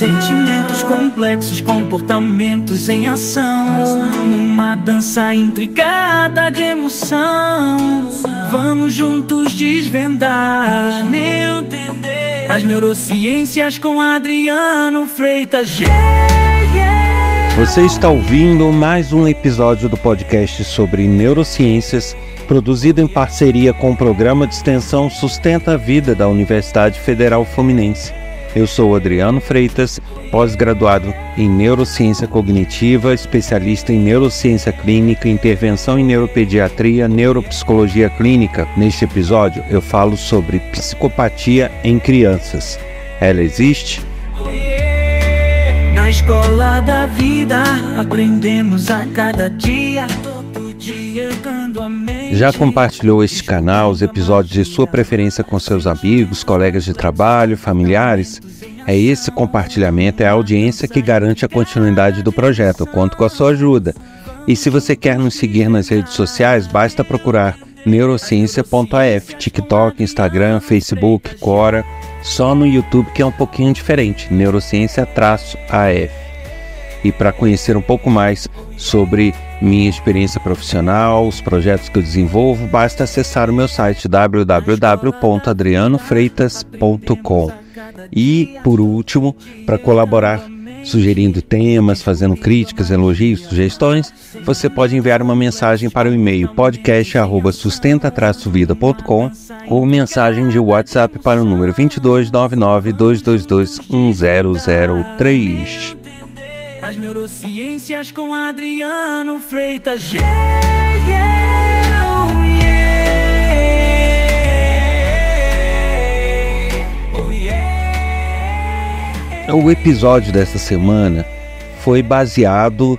Sentimentos complexos, comportamentos em ação, uma dança intricada de emoção. Vamos juntos desvendar, entender as neurociências com Adriano Freitas. Você está ouvindo mais um episódio do podcast sobre neurociências, produzido em parceria com o programa de extensão Sustenta a Vida da Universidade Federal Fluminense. Eu sou Adriano Freitas, pós-graduado em Neurociência Cognitiva, especialista em Neurociência Clínica, Intervenção em Neuropediatria, Neuropsicologia Clínica. Neste episódio eu falo sobre psicopatia em crianças. Ela existe? Na escola da vida aprendemos a cada dia, todo dia dando a mente. Já compartilhou este canal, os episódios de sua preferência com seus amigos, colegas de trabalho, familiares? É esse compartilhamento, é a audiência que garante a continuidade do projeto. Eu conto com a sua ajuda. E se você quer nos seguir nas redes sociais, basta procurar neurociência.af, TikTok, Instagram, Facebook, Quora. Só no YouTube que é um pouquinho diferente, Neurociência-AF. E para conhecer um pouco mais sobre minha experiência profissional, os projetos que eu desenvolvo, basta acessar o meu site www.adrianofreitas.com. E, por último, para colaborar sugerindo temas, fazendo críticas, elogios, sugestões, você pode enviar uma mensagem para o e-mail podcast@sustenta-vida.com ou mensagem de WhatsApp para o número 2299-222-1003. As neurociências com Adriano Freitas. O episódio dessa semana foi baseado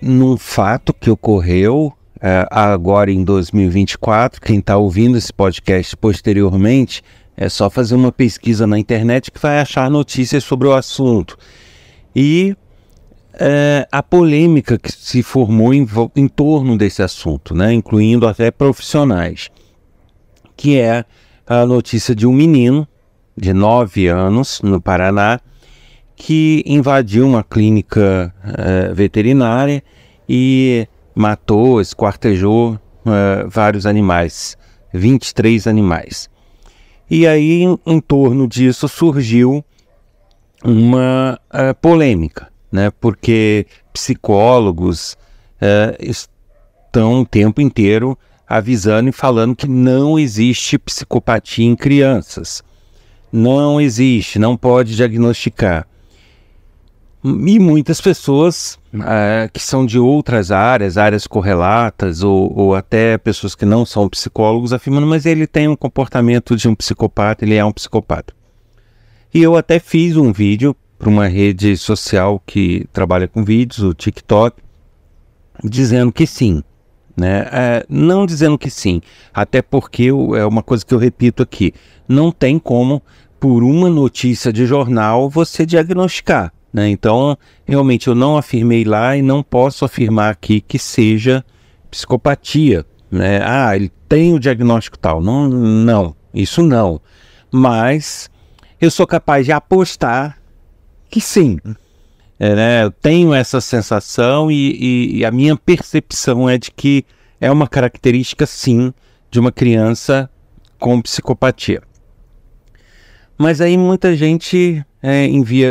num fato que ocorreu agora em 2024. Quem está ouvindo esse podcast posteriormente é só fazer uma pesquisa na internet que vai achar notícias sobre o assunto. E a polêmica que se formou em torno desse assunto, né, incluindo até profissionais, que é a notícia de um menino de 9 anos no Paraná que invadiu uma clínica veterinária e matou, esquartejou vários animais, 23 animais. E aí, em torno disso, surgiu uma polêmica, né? Porque psicólogos estão o tempo inteiro avisando e falando que não existe psicopatia em crianças. Não existe, não pode diagnosticar. E muitas pessoas que são de outras áreas correlatas, ou até pessoas que não são psicólogos, afirmando, mas ele tem um comportamento de um psicopata, ele é um psicopata. E eu até fiz um vídeo para uma rede social que trabalha com vídeos, o TikTok, dizendo que sim, né? Não dizendo que sim, até porque é uma coisa que eu repito aqui, não tem como, por uma notícia de jornal, você diagnosticar, né? Então, realmente, eu não afirmei lá e não posso afirmar aqui que seja psicopatia, né? Ele tem o diagnóstico tal. Não, isso não. Mas eu sou capaz de apostar que sim. Né? Eu tenho essa sensação e a minha percepção é de que é uma característica, sim, de uma criança com psicopatia. Mas aí muita gente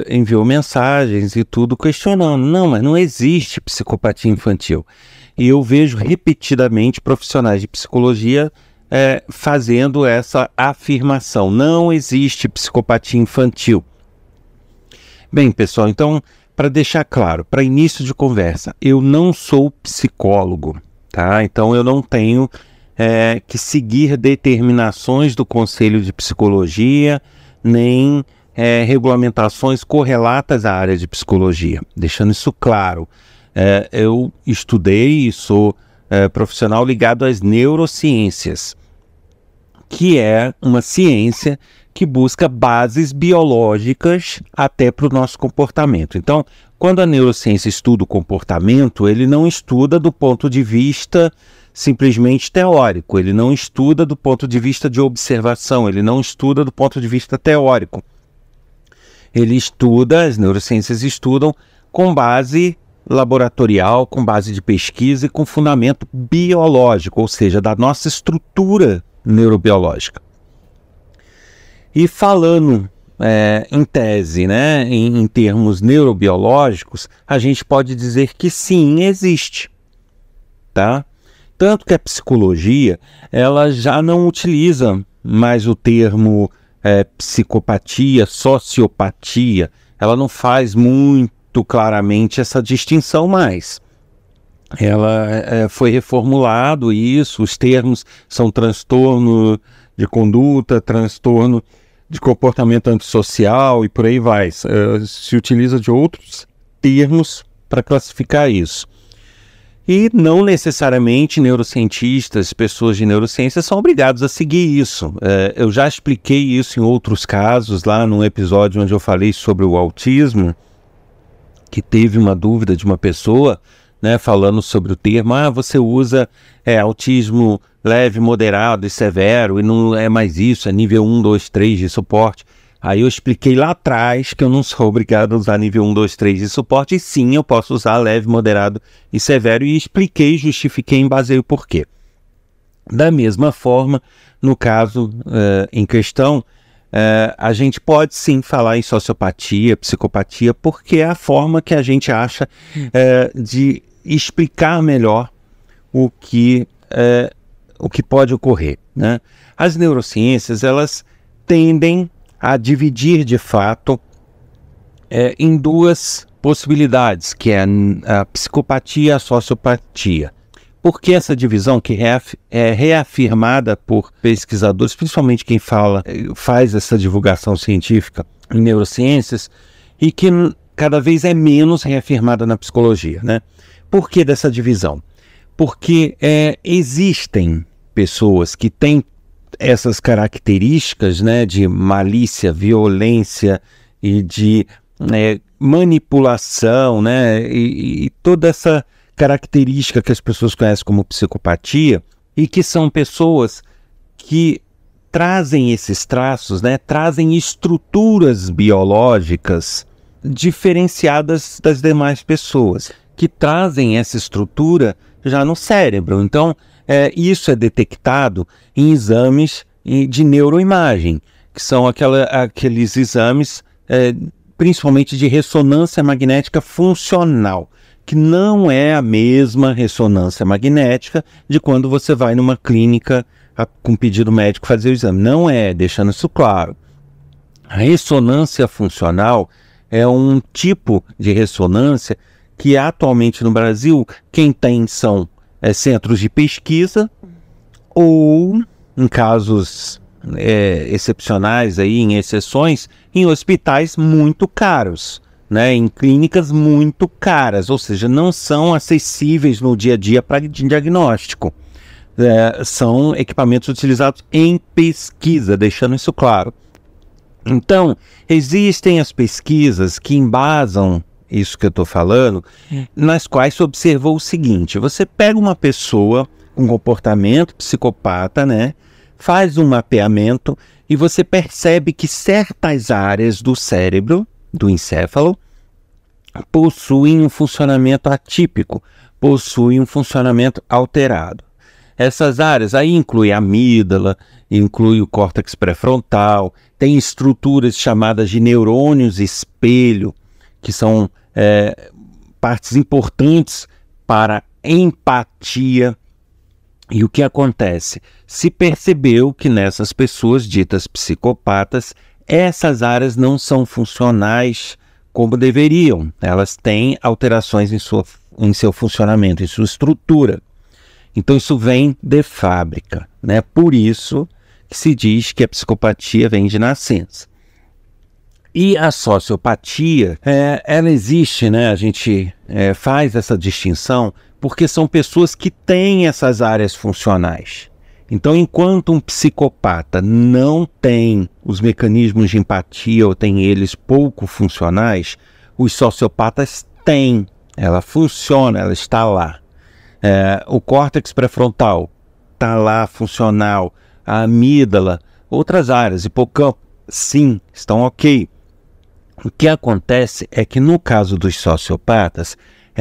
enviou mensagens e tudo questionando. Não, mas não existe psicopatia infantil. E eu vejo repetidamente profissionais de psicologia fazendo essa afirmação. Não existe psicopatia infantil. Bem, pessoal, então, para deixar claro, para início de conversa, eu não sou psicólogo, tá? Então eu não tenho que seguir determinações do Conselho de Psicologia, nem regulamentações correlatas à área de psicologia. Deixando isso claro, eu estudei e sou profissional ligado às neurociências, que é uma ciência que busca bases biológicas até para o nosso comportamento. Então, quando a neurociência estuda o comportamento, ele não estuda do ponto de vista simplesmente teórico, ele não estuda do ponto de vista de observação, ele não estuda do ponto de vista teórico. Ele estuda, as neurociências estudam com base laboratorial, com base de pesquisa e com fundamento biológico, ou seja, da nossa estrutura neurobiológica. E falando em tese, né, em termos neurobiológicos, a gente pode dizer que sim, existe, tá? Tanto que a psicologia, ela já não utiliza mais o termo psicopatia, sociopatia, ela não faz muito claramente essa distinção mais. Ela foi reformulado isso, os termos são transtorno de conduta, transtorno de comportamento antissocial e por aí vai. Se utiliza de outros termos para classificar isso. E não necessariamente neurocientistas, pessoas de neurociência são obrigados a seguir isso. Eu já expliquei isso em outros casos, lá num episódio onde eu falei sobre o autismo, que teve uma dúvida de uma pessoa, né, falando sobre o termo, você usa autismo leve, moderado e severo, e não é mais isso, é nível 1, 2, 3 de suporte. Aí eu expliquei lá atrás que eu não sou obrigado a usar nível 1, 2, 3 de suporte, e sim, eu posso usar leve, moderado e severo, e expliquei, justifiquei, embasei o porquê. Da mesma forma, no caso em questão, a gente pode sim falar em sociopatia, psicopatia, porque é a forma que a gente acha de explicar melhor o que pode ocorrer, né? As neurociências, elas tendem a dividir de fato em duas possibilidades, que é a psicopatia e a sociopatia. Por que essa divisão, que é reafirmada por pesquisadores, principalmente quem faz essa divulgação científica em neurociências, e que cada vez é menos reafirmada na psicologia, né? Por que dessa divisão? Porque existem pessoas que têm essas características, né, de malícia, violência e de manipulação, né, e toda essa característica que as pessoas conhecem como psicopatia, e que são pessoas que trazem esses traços, né, trazem estruturas biológicas diferenciadas das demais pessoas, que trazem essa estrutura já no cérebro. Então, isso é detectado em exames de neuroimagem, que são aqueles exames, principalmente de ressonância magnética funcional, que não é a mesma ressonância magnética de quando você vai numa clínica com pedido médico fazer o exame. Não é, deixando isso claro. A ressonância funcional é um tipo de ressonância que atualmente no Brasil quem tem são centros de pesquisa ou, em casos excepcionais, aí, em exceções, em hospitais muito caros, né, em clínicas muito caras, ou seja, não são acessíveis no dia a dia para diagnóstico. São equipamentos utilizados em pesquisa, deixando isso claro. Então, existem as pesquisas que embasam isso que eu estou falando, nas quais se observou o seguinte: você pega uma pessoa com comportamento psicopata, né, faz um mapeamento e você percebe que certas áreas do cérebro, do encéfalo, possuem um funcionamento atípico, possuem um funcionamento alterado. Essas áreas aí incluem a amígdala, inclui o córtex pré-frontal, tem estruturas chamadas de neurônios espelho, que são partes importantes para empatia. E o que acontece? Se percebeu que nessas pessoas ditas psicopatas, essas áreas não são funcionais como deveriam. Elas têm alterações em seu funcionamento, em sua estrutura. Então isso vem de fábrica, né? Por isso que se diz que a psicopatia vem de nascença. E a sociopatia, ela existe, né? A gente faz essa distinção porque são pessoas que têm essas áreas funcionais. Então, enquanto um psicopata não tem os mecanismos de empatia ou tem eles pouco funcionais, os sociopatas têm. Ela funciona, ela está lá. O córtex pré-frontal está lá, funcional. A amígdala, outras áreas, hipocampo, sim, estão ok. O que acontece é que no caso dos sociopatas,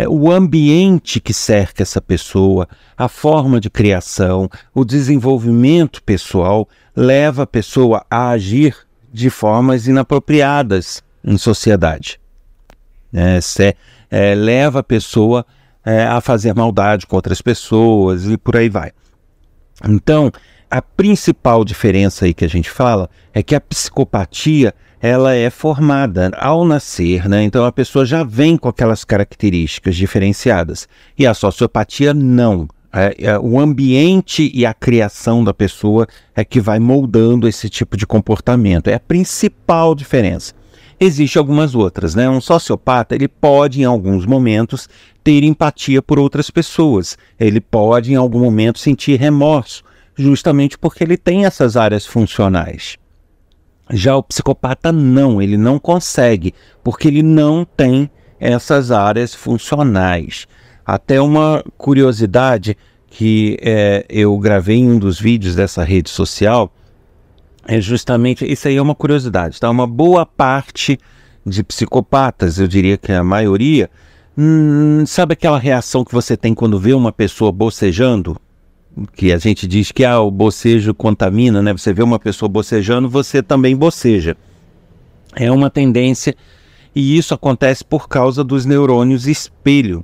o ambiente que cerca essa pessoa, a forma de criação, o desenvolvimento pessoal, leva a pessoa a agir de formas inapropriadas em sociedade. Leva a pessoa a fazer maldade com outras pessoas e por aí vai. Então, a principal diferença aí que a gente fala é que a psicopatia ela é formada ao nascer, né? Então a pessoa já vem com aquelas características diferenciadas. E a sociopatia não. O ambiente e a criação da pessoa é que vai moldando esse tipo de comportamento. É a principal diferença. Existem algumas outras, né? Um sociopata, ele pode, em alguns momentos, ter empatia por outras pessoas. Ele pode, em algum momento, sentir remorso, justamente porque ele tem essas áreas funcionais. Já o psicopata não, ele não consegue, porque ele não tem essas áreas funcionais. Até uma curiosidade que eu gravei em um dos vídeos dessa rede social, é justamente, isso aí é uma curiosidade, tá? Uma boa parte de psicopatas, eu diria que a maioria, sabe aquela reação que você tem quando vê uma pessoa bocejando? Que a gente diz que o bocejo contamina, né? Você vê uma pessoa bocejando, você também boceja. É uma tendência, e isso acontece por causa dos neurônios espelho,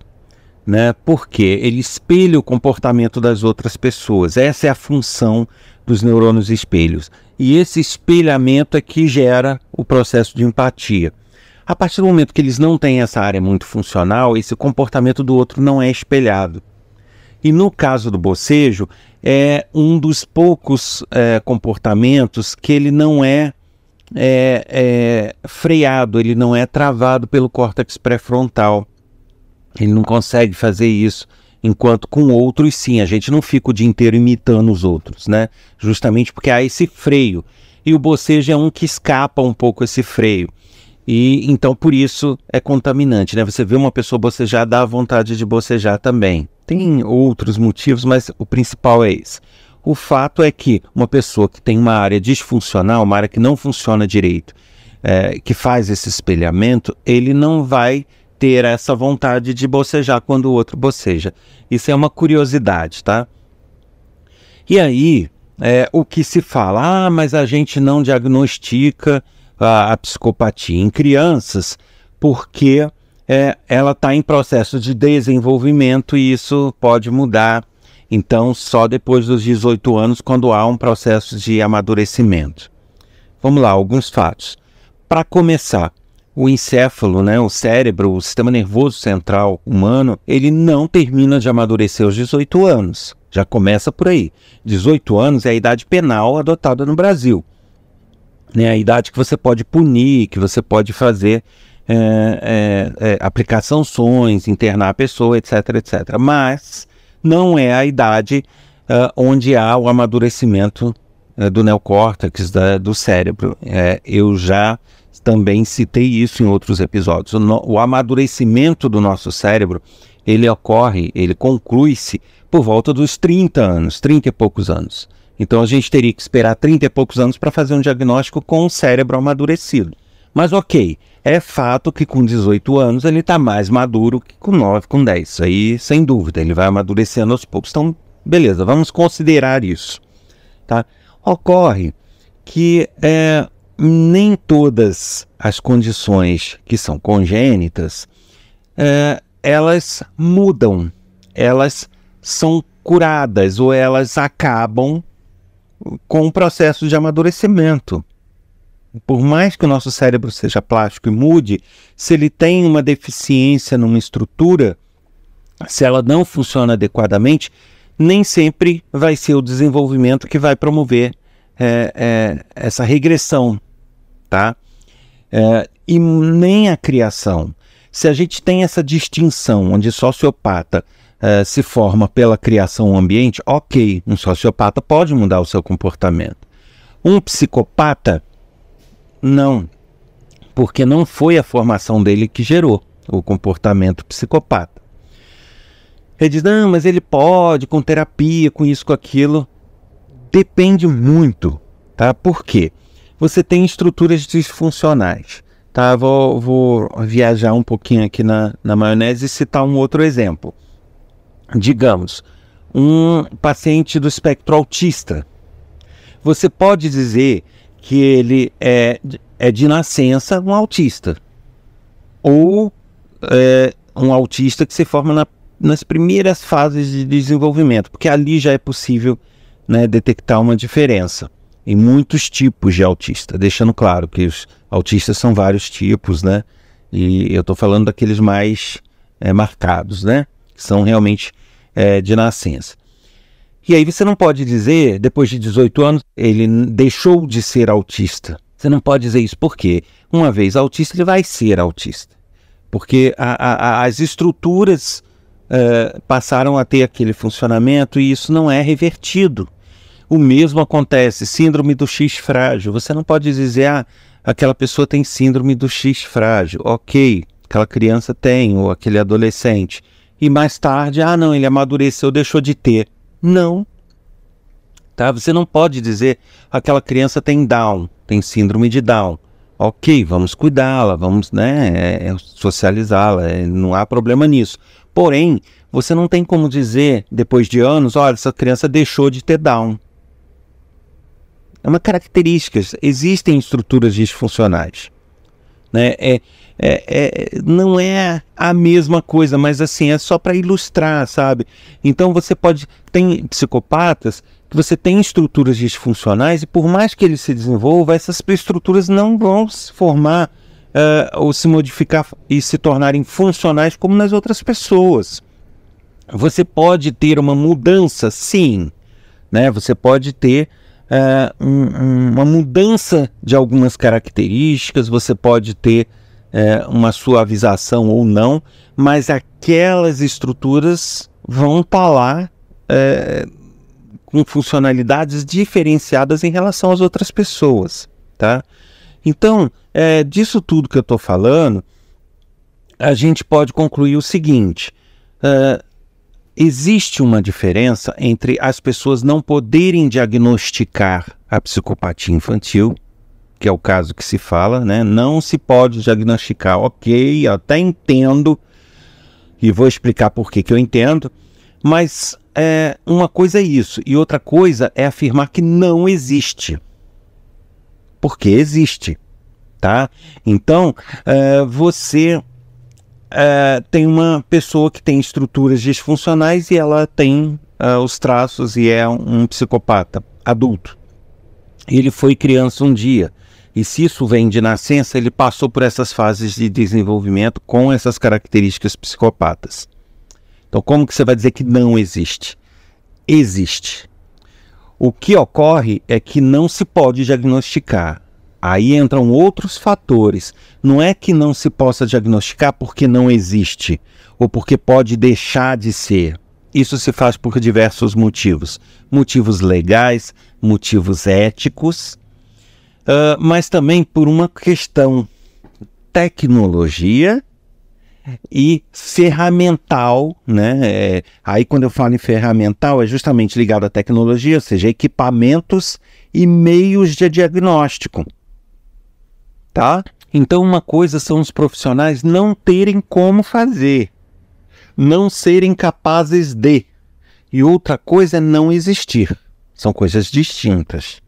né? Porque ele espelha o comportamento das outras pessoas. Essa é a função dos neurônios espelhos. E esse espelhamento é que gera o processo de empatia. A partir do momento que eles não têm essa área muito funcional, esse comportamento do outro não é espelhado. E no caso do bocejo, é um dos poucos comportamentos que ele não é freado, ele não é travado pelo córtex pré-frontal. Ele não consegue fazer isso, enquanto com outros sim, a gente não fica o dia inteiro imitando os outros, né? Justamente porque há esse freio. E o bocejo é um que escapa um pouco esse freio. E então por isso é contaminante, né? Você vê uma pessoa bocejar, dá vontade de bocejar também. Tem outros motivos, mas o principal é esse. O fato é que uma pessoa que tem uma área disfuncional, uma área que não funciona direito, que faz esse espelhamento, ele não vai ter essa vontade de bocejar quando o outro boceja. Isso é uma curiosidade, tá? E aí, o que se fala? Mas a gente não diagnostica a psicopatia em crianças porque ela está em processo de desenvolvimento e isso pode mudar, então, só depois dos 18 anos, quando há um processo de amadurecimento. Vamos lá, alguns fatos. Para começar, o encéfalo, né, o cérebro, o sistema nervoso central humano, ele não termina de amadurecer aos 18 anos. Já começa por aí. 18 anos é a idade penal adotada no Brasil. É a idade que você pode punir, que você pode fazer aplicar sanções, internar a pessoa, etc, etc. Mas não é a idade onde há o amadurecimento do neocórtex, do cérebro. Eu já também citei isso em outros episódios. O amadurecimento do nosso cérebro, ele conclui-se por volta dos 30 anos, 30 e poucos anos. Então a gente teria que esperar 30 e poucos anos para fazer um diagnóstico com o cérebro amadurecido. Mas ok, é fato que com 18 anos ele está mais maduro que com 9, com 10. Isso aí, sem dúvida, ele vai amadurecendo aos poucos. Então, beleza, vamos considerar isso. Tá? Ocorre que nem todas as condições que são congênitas, elas mudam, elas são curadas ou elas acabam com o processo de amadurecimento. Por mais que o nosso cérebro seja plástico e mude, se ele tem uma deficiência numa estrutura, se ela não funciona adequadamente, nem sempre vai ser o desenvolvimento que vai promover essa regressão, tá? E nem a criação. Se a gente tem essa distinção onde sociopata se forma pela criação ambiente, ok, um sociopata pode mudar o seu comportamento. Um psicopata, não, porque não foi a formação dele que gerou o comportamento psicopata. Ele diz, não, mas ele pode, com terapia, com isso, com aquilo. Depende muito, tá? Por quê? Você tem estruturas disfuncionais. Tá, vou viajar um pouquinho aqui na maionese e citar um outro exemplo. Digamos, um paciente do espectro autista. Você pode dizer que ele é de nascença um autista, ou um autista que se forma nas primeiras fases de desenvolvimento, porque ali já é possível, né, detectar uma diferença em muitos tipos de autista, deixando claro que os autistas são vários tipos, né, e eu estou falando daqueles mais marcados, né, que são realmente de nascença. E aí você não pode dizer, depois de 18 anos, ele deixou de ser autista. Você não pode dizer isso, porque uma vez autista, ele vai ser autista. Porque as estruturas passaram a ter aquele funcionamento e isso não é revertido. O mesmo acontece, síndrome do X frágil. Você não pode dizer, aquela pessoa tem síndrome do X frágil. Ok, aquela criança tem, ou aquele adolescente. E mais tarde, não, ele amadureceu, deixou de ter. Não. Tá? Você não pode dizer, aquela criança tem Down, tem síndrome de Down. Ok, vamos cuidá-la, vamos, né, socializá-la, não há problema nisso. Porém, você não tem como dizer, depois de anos, olha, essa criança deixou de ter Down. É uma característica, existem estruturas disfuncionais. Né? Não é a mesma coisa, mas assim, é só para ilustrar, sabe? Então você tem psicopatas que você tem estruturas disfuncionais e por mais que ele se desenvolva, essas estruturas não vão se formar ou se modificar e se tornarem funcionais como nas outras pessoas. Você pode ter uma mudança, sim, né? Você pode ter uma mudança de algumas características, você pode ter uma suavização ou não, mas aquelas estruturas vão estar lá com funcionalidades diferenciadas em relação às outras pessoas, tá? Então, disso tudo que eu estou falando, a gente pode concluir o seguinte: existe uma diferença entre as pessoas não poderem diagnosticar a psicopatia infantil, que é o caso que se fala, né? Não se pode diagnosticar, ok, eu até entendo, e vou explicar por que eu entendo, mas uma coisa é isso, e outra coisa é afirmar que não existe, porque existe, tá? Então, você tem uma pessoa que tem estruturas disfuncionais e ela tem os traços e é um psicopata adulto. Ele foi criança um dia, e se isso vem de nascença, ele passou por essas fases de desenvolvimento com essas características psicopatas. Então, como que você vai dizer que não existe? Existe. O que ocorre é que não se pode diagnosticar. Aí entram outros fatores. Não é que não se possa diagnosticar porque não existe, ou porque pode deixar de ser. Isso se faz por diversos motivos. Motivos legais, motivos éticos, mas também por uma questão tecnologia e ferramental, né? Aí quando eu falo em ferramental é justamente ligado à tecnologia, ou seja, equipamentos e meios de diagnóstico, tá? Então uma coisa são os profissionais não terem como fazer, não serem capazes de, e outra coisa é não existir. São coisas distintas.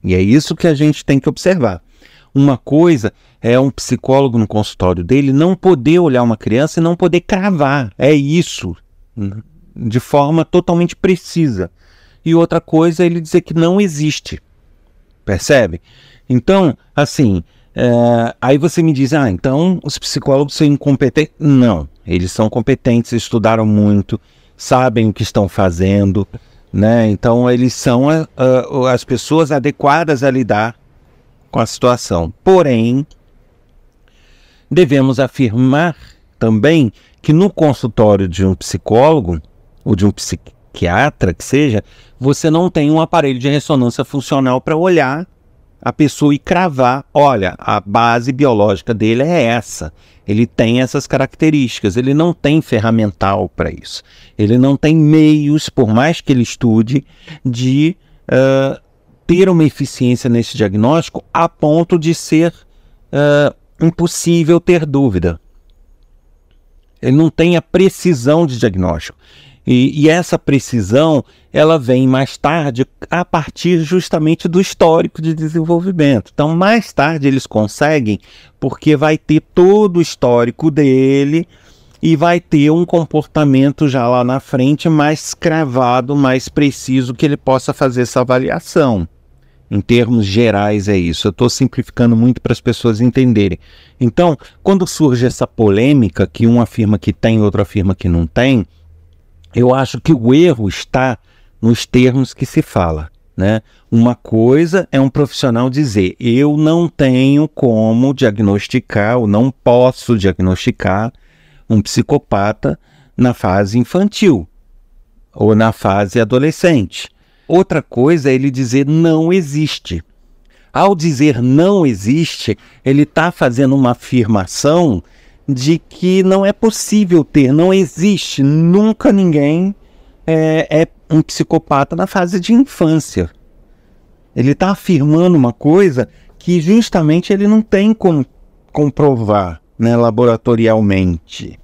E é isso que a gente tem que observar. Uma coisa é um psicólogo no consultório dele não poder olhar uma criança e não poder cravar. É isso, de forma totalmente precisa. E outra coisa é ele dizer que não existe. Percebe? Então, assim, aí você me diz, então os psicólogos são incompetentes. Não, eles são competentes, estudaram muito, sabem o que estão fazendo, né? Então eles são as pessoas adequadas a lidar com a situação. Porém, devemos afirmar também que no consultório de um psicólogo ou de um psiquiatra que seja, você não tem um aparelho de ressonância funcional para olhar a pessoa e cravar, olha, a base biológica dele é essa, ele tem essas características, ele não tem ferramental para isso, ele não tem meios, por mais que ele estude, de ter uma eficiência nesse diagnóstico a ponto de ser impossível ter dúvida. Ele não tem a precisão de diagnóstico. E essa precisão, ela vem mais tarde a partir justamente do histórico de desenvolvimento. Então, mais tarde eles conseguem, porque vai ter todo o histórico dele e vai ter um comportamento já lá na frente mais cravado, mais preciso, que ele possa fazer essa avaliação. Em termos gerais é isso. Eu estou simplificando muito para as pessoas entenderem. Então, quando surge essa polêmica, que um afirma que tem, outro afirma que não tem, eu acho que o erro está nos termos que se fala, né? Uma coisa é um profissional dizer: eu não tenho como diagnosticar, ou não posso diagnosticar um psicopata na fase infantil ou na fase adolescente. Outra coisa é ele dizer não existe. Ao dizer não existe, ele está fazendo uma afirmação de que não é possível ter, não existe, nunca ninguém é um psicopata na fase de infância. Ele está afirmando uma coisa que justamente ele não tem como comprovar, né, laboratorialmente.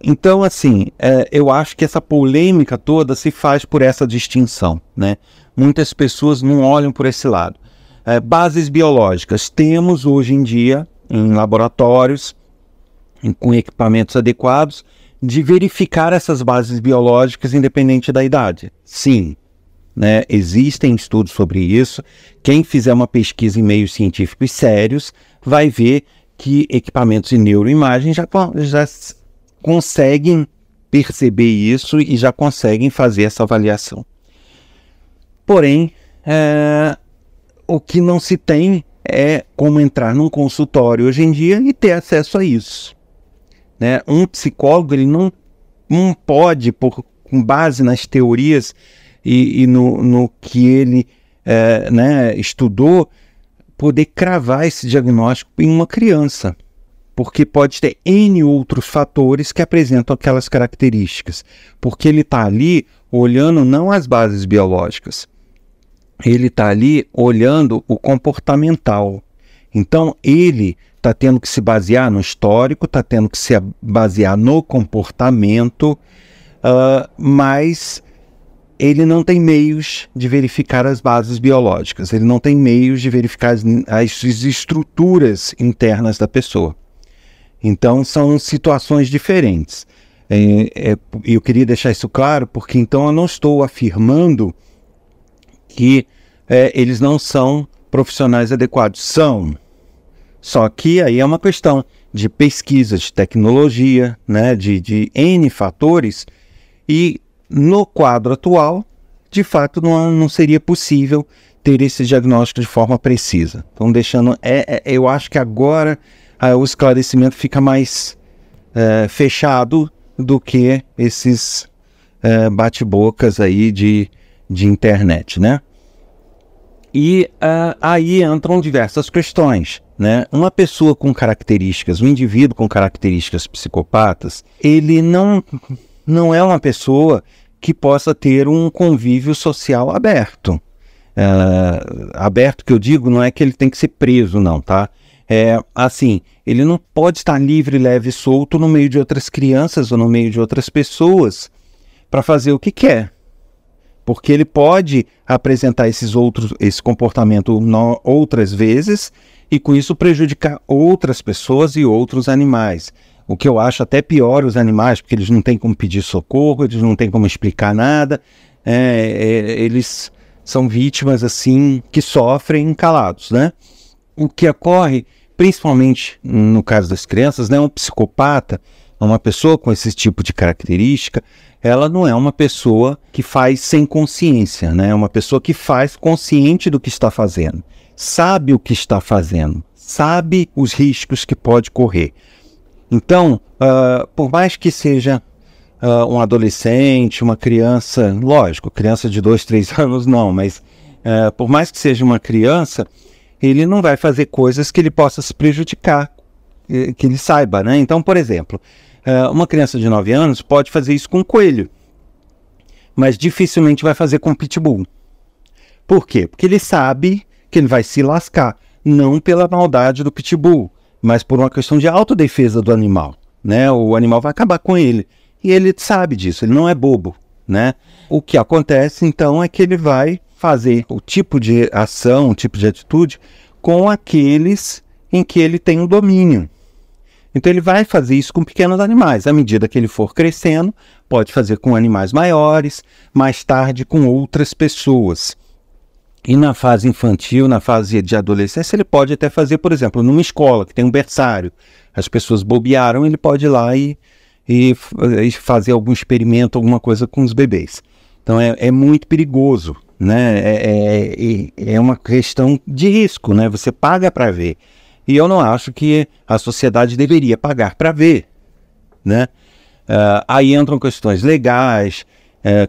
Então, assim, eu acho que essa polêmica toda se faz por essa distinção, né? Muitas pessoas não olham por esse lado. Bases biológicas. Temos hoje em dia, em laboratórios, com equipamentos adequados, de verificar essas bases biológicas independente da idade. Sim, né? Existem estudos sobre isso. Quem fizer uma pesquisa em meios científicos sérios vai ver que equipamentos de neuroimagem já conseguem perceber isso e já conseguem fazer essa avaliação. Porém, o que não se tem é como entrar num consultório hoje em dia e ter acesso a isso, né? Um psicólogo, ele não pode, com base nas teorias e no que ele estudou, poder cravar esse diagnóstico em uma criança, porque pode ter N outros fatores que apresentam aquelas características, porque ele está ali olhando não as bases biológicas, ele está ali olhando o comportamental. Então ele está tendo que se basear no histórico, está tendo que se basear no comportamento, mas ele não tem meios de verificar as bases biológicas, ele não tem meios de verificar as estruturas internas da pessoa. Então são situações diferentes. Eu queria deixar isso claro, porque então eu não estou afirmando que eles não são profissionais adequados. São. Só que aí é uma questão de pesquisa, de tecnologia, né, de N fatores, e no quadro atual, de fato, não seria possível ter esse diagnóstico de forma precisa. Então, eu acho que agora o esclarecimento fica mais fechado do que esses bate-bocas aí de internet, né? E aí entram diversas questões, né? Uma pessoa com características, um indivíduo com características psicopatas, ele não é uma pessoa que possa ter um convívio social aberto. Aberto, que eu digo, não é que ele tem que ser preso, não, tá? Assim, ele não pode estar livre, leve e solto no meio de outras crianças ou no meio de outras pessoas para fazer o que quer. Porque ele pode apresentar esse comportamento outras vezes e com isso prejudicar outras pessoas e outros animais. O que eu acho até pior, os animais, porque eles não têm como pedir socorro, eles não têm como explicar nada, eles são vítimas assim que sofrem calados, né? O que ocorre, principalmente no caso das crianças, né? Um psicopata, uma pessoa com esse tipo de característica, ela não é uma pessoa que faz sem consciência, né? É uma pessoa que faz consciente do que está fazendo, sabe o que está fazendo, sabe os riscos que pode correr. Então, por mais que seja um adolescente, uma criança, lógico, criança de 2, 3 anos não, mas por mais que seja uma criança, ele não vai fazer coisas que ele possa se prejudicar, que ele saiba, né? Então, por exemplo, uma criança de 9 anos pode fazer isso com um coelho, mas dificilmente vai fazer com um pitbull. Por quê? Porque ele sabe que ele vai se lascar. não pela maldade do pitbull, mas por uma questão de autodefesa do animal, né? O animal vai acabar com ele, e ele sabe disso, ele não é bobo, né? O que acontece, então, é que ele vai fazer o tipo de ação, o tipo de atitude com aqueles em que ele tem um domínio. Então ele vai fazer isso com pequenos animais. À medida que ele for crescendo, pode fazer com animais maiores, mais tarde com outras pessoas. E na fase infantil, na fase de adolescência, ele pode até fazer, por exemplo, numa escola que tem um berçário. As pessoas bobearam, ele pode ir lá e fazer algum experimento, alguma coisa com os bebês. Então é muito perigoso, né? É uma questão de risco, né? Você paga para ver. E eu não acho que a sociedade deveria pagar para ver, né? Aí entram questões legais,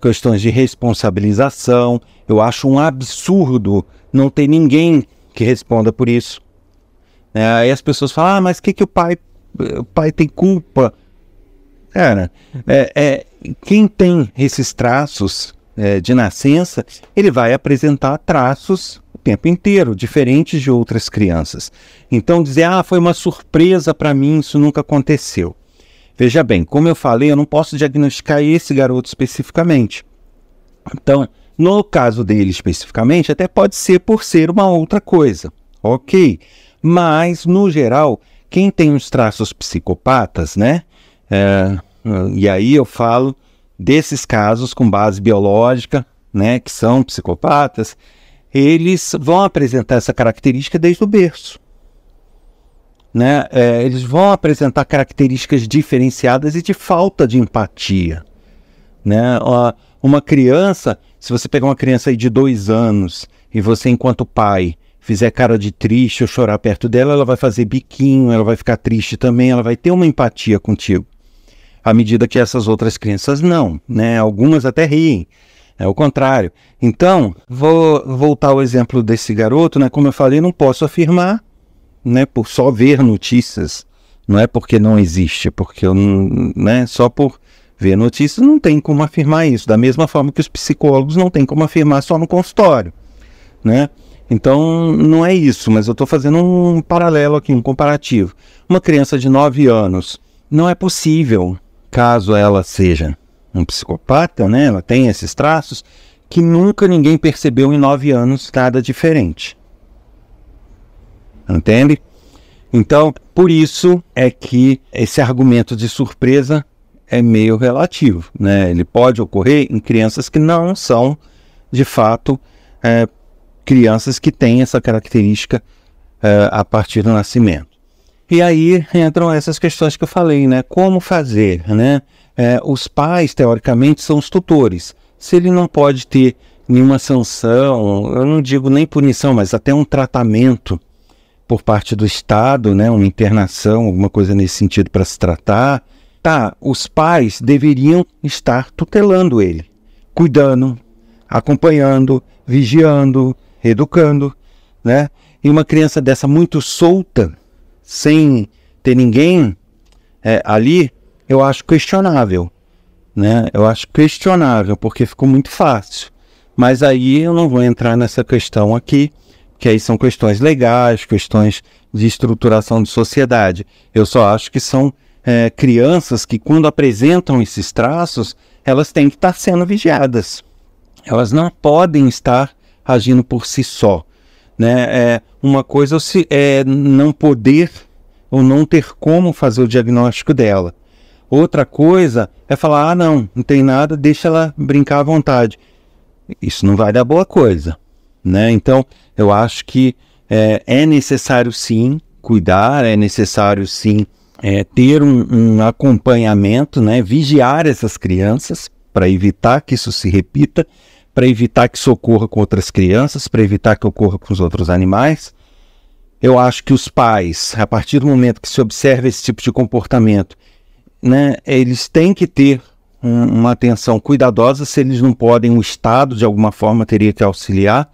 questões de responsabilização. Eu acho um absurdo não ter ninguém que responda por isso. Aí as pessoas falam, mas o pai tem culpa? Cara, quem tem esses traços de nascença, ele vai apresentar traços o tempo inteiro, diferentes de outras crianças. Então dizer, foi uma surpresa para mim, isso nunca aconteceu. Veja bem, como eu falei, eu não posso diagnosticar esse garoto especificamente. Então, no caso dele especificamente, até pode ser por ser uma outra coisa, ok? Mas, no geral, quem tem os traços psicopatas, né? E aí eu falo desses casos com base biológica, né? Que são psicopatas, eles vão apresentar essa característica desde o berço. Né? Eles vão apresentar características diferenciadas e de falta de empatia. Né? Uma criança, se você pegar uma criança aí de 2 anos e você, enquanto pai, fizer cara de triste ou chorar perto dela, ela vai fazer biquinho, ela vai ficar triste também, ela vai ter uma empatia contigo. À medida que essas outras crianças não, né? Algumas até riem, é o contrário. Então, vou voltar ao exemplo desse garoto, né? Como eu falei, não posso afirmar, né, por só ver notícias, não é porque não existe, porque né, só por ver notícias não tem como afirmar isso, da mesma forma que os psicólogos não tem como afirmar só no consultório, né? Então não é isso, mas eu estou fazendo um paralelo aqui, um comparativo. Uma criança de 9 anos, não é possível, caso ela seja um psicopata, né, ela tem esses traços, que nunca ninguém percebeu em 9 anos nada diferente. Entende? Então, por isso é que esse argumento de surpresa é meio relativo, né? Ele pode ocorrer em crianças que não são, de fato, crianças que têm essa característica a partir do nascimento. E aí entram essas questões que eu falei, né? Como fazer, né? Os pais, teoricamente, são os tutores. Se ele não pode ter nenhuma sanção, eu não digo nem punição, mas até um tratamento por parte do Estado, né, uma internação, alguma coisa nesse sentido para se tratar, os pais deveriam estar tutelando ele, cuidando, acompanhando, vigiando, educando, né? E uma criança dessa muito solta, sem ter ninguém ali, eu acho questionável, né? Eu acho questionável, porque ficou muito fácil. Mas aí eu não vou entrar nessa questão aqui, que aí são questões legais, questões de estruturação de sociedade. Eu só acho que são crianças que, quando apresentam esses traços, elas têm que estar sendo vigiadas. Elas não podem estar agindo por si só, né? Uma coisa é não poder ou não ter como fazer o diagnóstico dela. Outra coisa é falar, não tem nada, deixa ela brincar à vontade. Isso não vai dar boa coisa, né? Então, eu acho que é necessário sim cuidar, é necessário sim ter um acompanhamento, né? Vigiar essas crianças para evitar que isso se repita, para evitar que isso ocorra com outras crianças, para evitar que ocorra com os outros animais. Eu acho que os pais, a partir do momento que se observa esse tipo de comportamento, né, eles têm que ter uma atenção cuidadosa. Se eles não podem, o Estado de alguma forma teria que auxiliar,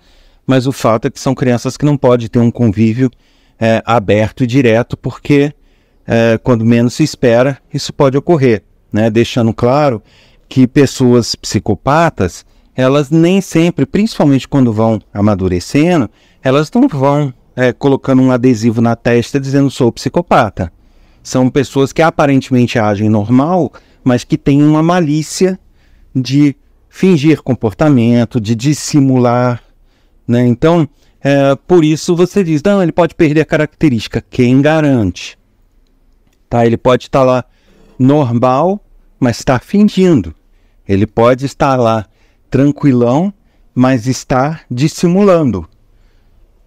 mas o fato é que são crianças que não podem ter um convívio aberto e direto, porque quando menos se espera, isso pode ocorrer, né? Deixando claro que pessoas psicopatas, elas nem sempre, principalmente quando vão amadurecendo, elas não vão colocando um adesivo na testa dizendo sou psicopata. São pessoas que aparentemente agem normal, mas que têm uma malícia de fingir comportamento, de dissimular, né? Então, por isso você diz, não, ele pode perder a característica. Quem garante? Tá? Ele pode estar lá normal, mas está fingindo. Ele pode estar lá tranquilão, mas está dissimulando.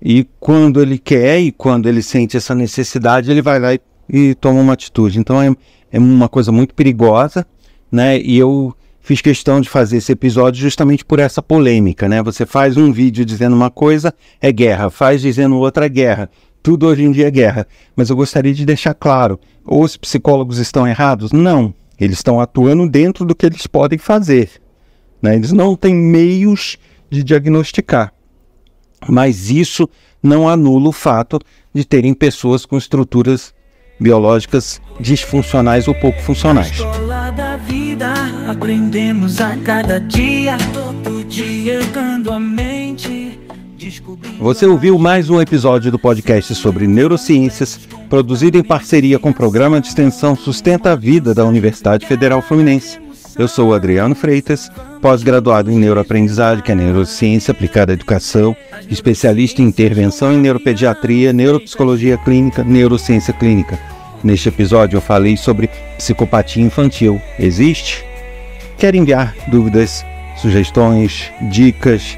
E quando ele quer e quando ele sente essa necessidade, ele vai lá e toma uma atitude. Então é uma coisa muito perigosa, né? E eu fiz questão de fazer esse episódio justamente por essa polêmica, né? Você faz um vídeo dizendo uma coisa, é guerra. Faz dizendo outra, é guerra. Tudo hoje em dia é guerra. Mas eu gostaria de deixar claro, os psicólogos estão errados? Não. Eles estão atuando dentro do que eles podem fazer, né? Eles não têm meios de diagnosticar. Mas isso não anula o fato de terem pessoas com estruturas biológicas disfuncionais ou pouco funcionais. Escola da vida, aprendemos a cada dia, todo dia educando a mente. Você ouviu mais um episódio do podcast sobre neurociências, produzido em parceria com o Programa de Extensão Sustenta a Vida da Universidade Federal Fluminense. Eu sou o Adriano Freitas, pós-graduado em neuroaprendizagem, que é neurociência aplicada à educação, especialista em intervenção em neuropediatria, neuropsicologia clínica, neurociência clínica. Neste episódio eu falei sobre psicopatia infantil. Existe? Quer enviar dúvidas, sugestões, dicas,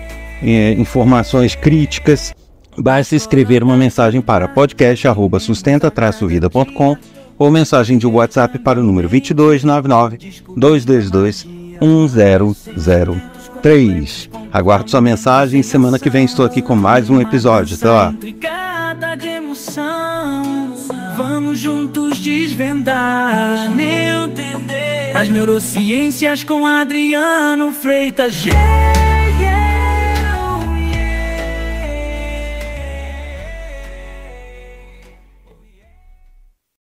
informações críticas? Basta escrever uma mensagem para podcast@sustenta-vida.com ou mensagem de WhatsApp para o número 2299-222-1003. Aguardo sua mensagem. Semana que vem estou aqui com mais um episódio. Até lá. Vamos juntos desvendar as neurociências com Adriano Freitas.